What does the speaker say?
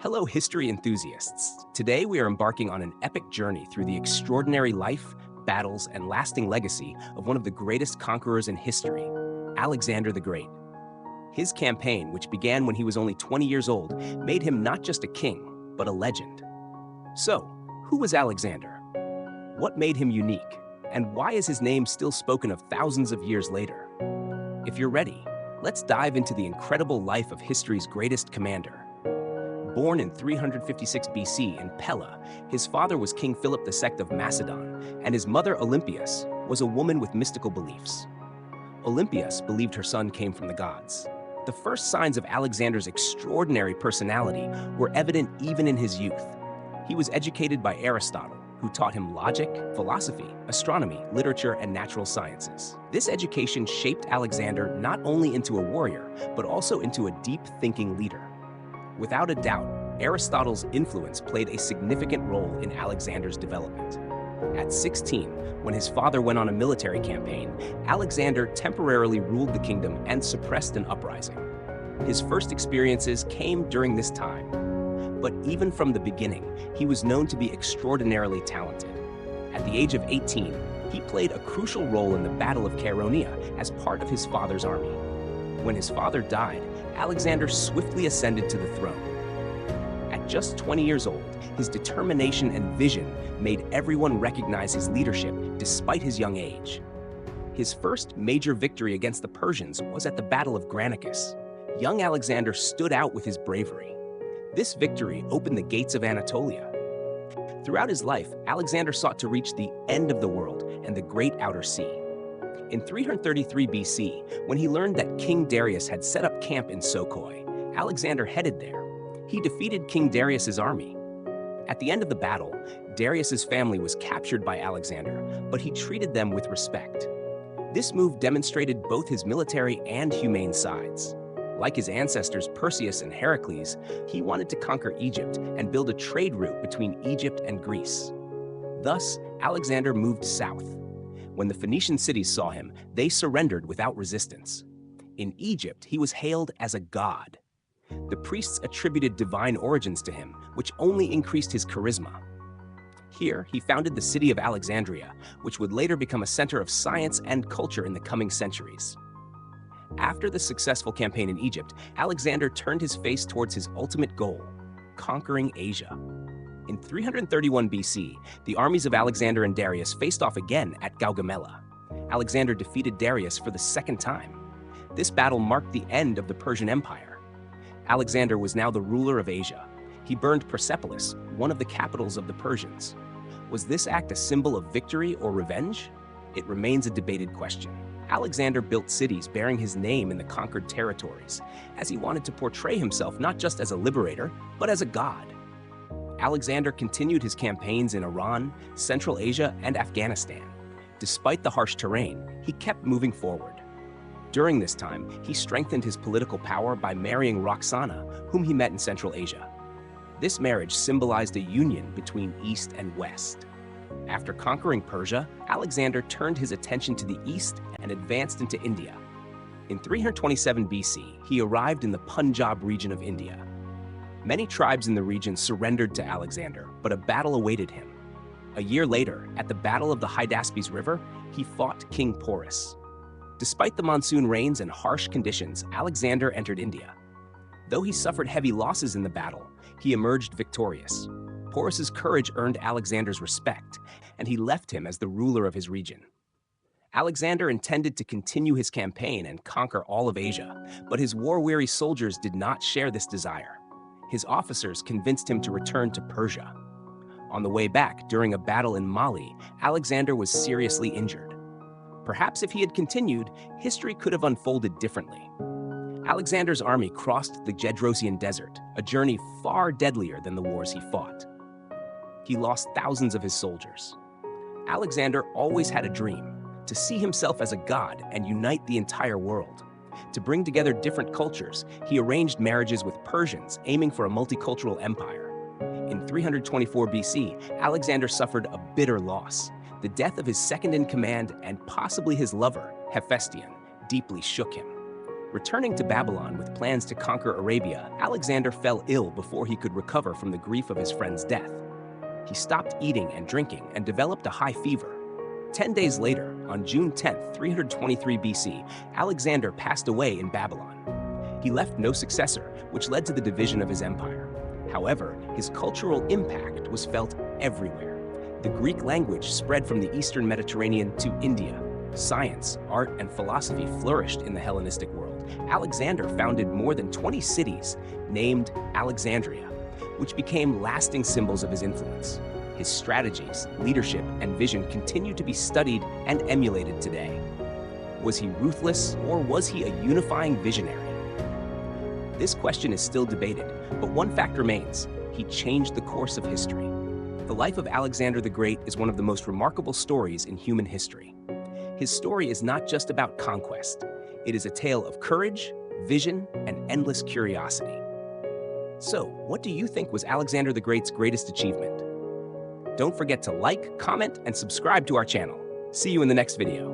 Hello, history enthusiasts. Today we are embarking on an epic journey through the extraordinary life, battles, and lasting legacy of one of the greatest conquerors in history, Alexander the Great. His campaign, which began when he was only 20 years old, made him not just a king, but a legend. So, who was Alexander? What made him unique? And why is his name still spoken of thousands of years later? If you're ready, let's dive into the incredible life of history's greatest commander. Born in 356 BC in Pella, his father was King Philip II of Macedon, and his mother Olympias was a woman with mystical beliefs. Olympias believed her son came from the gods. The first signs of Alexander's extraordinary personality were evident even in his youth. He was educated by Aristotle, who taught him logic, philosophy, astronomy, literature, and natural sciences. This education shaped Alexander not only into a warrior, but also into a deep-thinking leader. Without a doubt, Aristotle's influence played a significant role in Alexander's development. At 16, when his father went on a military campaign, Alexander temporarily ruled the kingdom and suppressed an uprising. His first experiences came during this time. But even from the beginning, he was known to be extraordinarily talented. At the age of 18, he played a crucial role in the Battle of Chaeronea as part of his father's army. When his father died, Alexander swiftly ascended to the throne. At just 20 years old, his determination and vision made everyone recognize his leadership despite his young age. His first major victory against the Persians was at the Battle of Granicus. Young Alexander stood out with his bravery. This victory opened the gates of Anatolia. Throughout his life, Alexander sought to reach the end of the world and the great outer sea. In 333 BC, when he learned that King Darius had set up camp in Sokoi, Alexander headed there. He defeated King Darius's army. At the end of the battle, Darius's family was captured by Alexander, but he treated them with respect. This move demonstrated both his military and humane sides. Like his ancestors Perseus and Heracles, he wanted to conquer Egypt and build a trade route between Egypt and Greece. Thus, Alexander moved south. When the Phoenician cities saw him, they surrendered without resistance. In Egypt, he was hailed as a god. The priests attributed divine origins to him, which only increased his charisma. Here, he founded the city of Alexandria, which would later become a center of science and culture in the coming centuries. After the successful campaign in Egypt, Alexander turned his face towards his ultimate goal, conquering Asia. In 331 BC, the armies of Alexander and Darius faced off again at Gaugamela. Alexander defeated Darius for the second time. This battle marked the end of the Persian Empire. Alexander was now the ruler of Asia. He burned Persepolis, one of the capitals of the Persians. Was this act a symbol of victory or revenge? It remains a debated question. Alexander built cities bearing his name in the conquered territories, as he wanted to portray himself not just as a liberator, but as a god. Alexander continued his campaigns in Iran, Central Asia, and Afghanistan. Despite the harsh terrain, he kept moving forward. During this time, he strengthened his political power by marrying Roxana, whom he met in Central Asia. This marriage symbolized a union between East and West. After conquering Persia, Alexander turned his attention to the east and advanced into India. In 327 BC, he arrived in the Punjab region of India. Many tribes in the region surrendered to Alexander, but a battle awaited him. A year later, at the Battle of the Hydaspes River, he fought King Porus. Despite the monsoon rains and harsh conditions, Alexander entered India. Though he suffered heavy losses in the battle, he emerged victorious. Porus's courage earned Alexander's respect, and he left him as the ruler of his region. Alexander intended to continue his campaign and conquer all of Asia, but his war-weary soldiers did not share this desire. His officers convinced him to return to Persia. On the way back, during a battle in Mali, Alexander was seriously injured. Perhaps if he had continued, history could have unfolded differently. Alexander's army crossed the Gedrosian Desert, a journey far deadlier than the wars he fought. He lost thousands of his soldiers. Alexander always had a dream, to see himself as a god and unite the entire world. To bring together different cultures, he arranged marriages with Persians, aiming for a multicultural empire. In 324 BC, Alexander suffered a bitter loss. The death of his second-in-command and possibly his lover, Hephaestion, deeply shook him. Returning to Babylon with plans to conquer Arabia, Alexander fell ill before he could recover from the grief of his friend's death. He stopped eating and drinking and developed a high fever. 10 days later, on June 10, 323 BC, Alexander passed away in Babylon. He left no successor, which led to the division of his empire. However, his cultural impact was felt everywhere. The Greek language spread from the Eastern Mediterranean to India. Science, art, and philosophy flourished in the Hellenistic world. Alexander founded more than 20 cities, named Alexandria, which became lasting symbols of his influence. His strategies, leadership, and vision continue to be studied and emulated today. Was he ruthless, or was he a unifying visionary? This question is still debated, but one fact remains: he changed the course of history. The life of Alexander the Great is one of the most remarkable stories in human history. His story is not just about conquest. It is a tale of courage, vision, and endless curiosity. So, what do you think was Alexander the Great's greatest achievement? Don't forget to like, comment, and subscribe to our channel. See you in the next video.